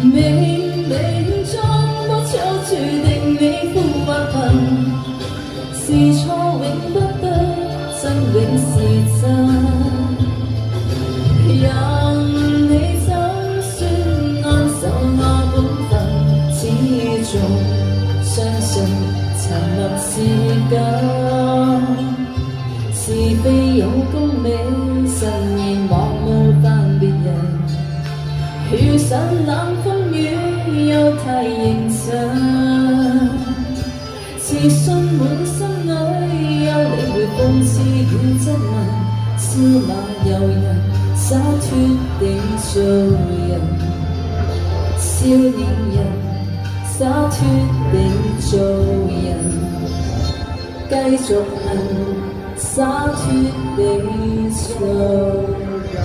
冥冥中不早注定你富或貧，是錯永不得，真永是真。任你怎說安守那本分，始終相信沉默是金。是非有功名，慎言莫冒犯別人。遇上冷風雨，又太認真。自信滿心裏，有你會諷刺與質問。司馬遊人，灑脫地做人。少年人，灑脫地做人。繼續行。灑脫地做人。